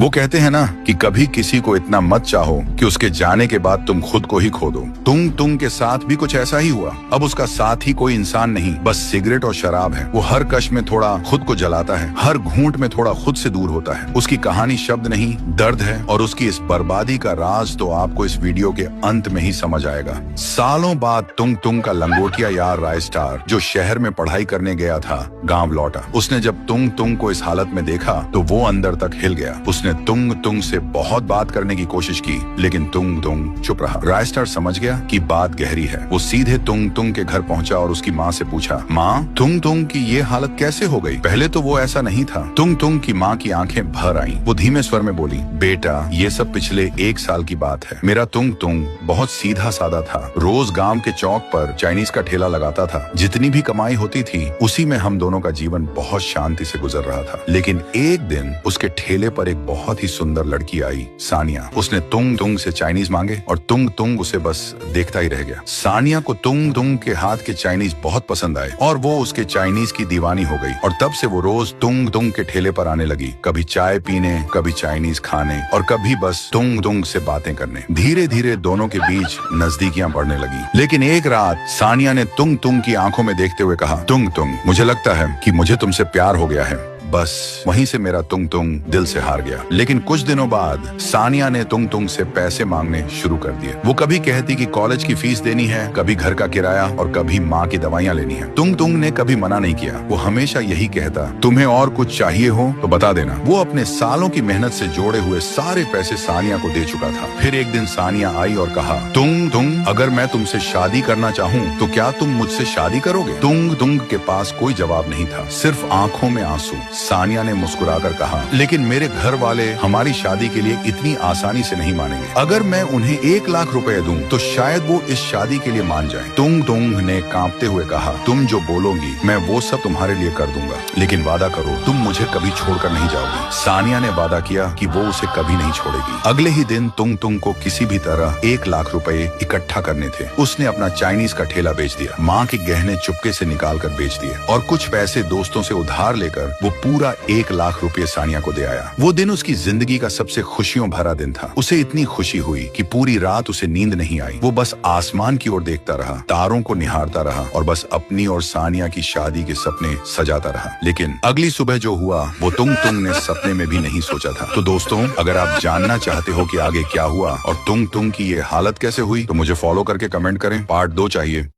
वो कहते हैं ना कि कभी किसी को इतना मत चाहो कि उसके जाने के बाद तुम खुद को ही खो दो। तुंग तुंग के साथ भी कुछ ऐसा ही हुआ। अब उसका साथ ही कोई इंसान नहीं, बस सिगरेट और शराब है। वो हर कश में थोड़ा खुद को जलाता है, हर घूंट में थोड़ा खुद से दूर होता है। उसकी कहानी शब्द नहीं, दर्द है, और उसकी इस बर्बादी का राज तो आपको इस वीडियो के अंत में ही समझ आएगा। सालों बाद तुंग तुंग का लंगोटिया यार रायस्टार, जो शहर में पढ़ाई करने गया था, गांव लौटा। उसने जब तुंग तुंग को इस हालत में देखा तो वो अंदर तक हिल गया। उसने तुंग तुंग से बहुत बात करने की कोशिश की, लेकिन तुंग तुंग चुप रहा। रायस्टार समझ गया कि बात गहरी है। वो सीधे तुंग तुंग के घर पहुंचा और उसकी माँ से पूछा, माँ, तुंग तुंग की ये हालत कैसे हो गई? पहले तो वो ऐसा नहीं था। तुंग तुंग की माँ की आंखें भर आईं। वो धीमे स्वर में बोली, बेटा, ये सब पिछले 1 साल की बात है। मेरा तुंग तुंग बहुत सीधा साधा था। रोज गांव के चौक पर चाइनीज का ठेला लगाता था। जितनी भी कमाई होती थी उसी में हम दोनों का जीवन बहुत शांति से गुजर रहा था। लेकिन एक दिन उसके ठेले पर एक बहुत ही सुंदर लड़की आई, सानिया। उसने तुंग तुंग से चाइनीज मांगे और तुंग तुंग उसे बस देखता ही रह गया। सानिया को तुंग तुंग के हाथ के चाइनीज बहुत पसंद आए और वो उसके चाइनीज की दीवानी हो गई। और तब से वो रोज तुंग तुंग के ठेले पर आने लगी, कभी चाय पीने, कभी चाइनीज खाने और कभी बस तुंग तुंग से बातें करने। धीरे धीरे दोनों के बीच नजदीकियां बढ़ने लगी। लेकिन एक रात सानिया ने तुंग तुंग की आंखों में देखते हुए कहा, तुंग तुंग, मुझे लगता है कि मुझे तुमसे प्यार हो गया है। बस वहीं से मेरा तुंग तुंग दिल से हार गया। लेकिन कुछ दिनों बाद सानिया ने तुंग तुंग से पैसे मांगने शुरू कर दिए। वो कभी कहती कि कॉलेज की फीस देनी है, कभी घर का किराया और कभी माँ की दवाइयाँ लेनी है। तुंग तुंग ने कभी मना नहीं किया। वो हमेशा यही कहता, तुम्हें और कुछ चाहिए हो तो बता देना। वो अपने सालों की मेहनत से जोड़े हुए सारे पैसे सानिया को दे चुका था। फिर एक दिन सानिया आई और कहा, तुंग तुंग, अगर मैं तुमसे शादी करना चाहूँ तो क्या तुम मुझसे शादी करोगे? तुंग तुंग के पास कोई जवाब नहीं था, सिर्फ आंखों में आंसू। सानिया ने मुस्कुराकर कहा, लेकिन मेरे घर वाले हमारी शादी के लिए इतनी आसानी से नहीं मानेंगे। अगर मैं उन्हें 1 लाख रुपए दूं तो शायद वो इस शादी के लिए मान जाएं। तुंग तुंग ने कांपते हुए कहा, तुम जो बोलोगी मैं वो सब तुम्हारे लिए कर दूंगा, लेकिन वादा करो तुम मुझे कभी छोड़कर नहीं जाओगी। सानिया ने वादा किया कि वो उसे कभी नहीं छोड़ेगी। अगले ही दिन तुंग तुंग को किसी भी तरह 1 लाख रुपए इकट्ठा करने थे। उसने अपना चाइनीज का ठेला बेच दिया, माँ के गहने चुपके से निकाल कर बेच दिए और कुछ पैसे दोस्तों से उधार लेकर वो पूरा 1 लाख रुपए सानिया को दे आया। वो दिन उसकी जिंदगी का सबसे खुशियों भरा दिन था। उसे इतनी खुशी हुई कि पूरी रात उसे नींद नहीं आई। वो बस आसमान की ओर देखता रहा, तारों को निहारता रहा और बस अपनी और सानिया की शादी के सपने सजाता रहा। लेकिन अगली सुबह जो हुआ वो तुंग तुंग ने सपने में भी नहीं सोचा था। तो दोस्तों, अगर आप जानना चाहते हो कि आगे क्या हुआ और तुंग तुंग की ये हालत कैसे हुई तो मुझे फॉलो करके कमेंट करें। पार्ट 2 चाहिए।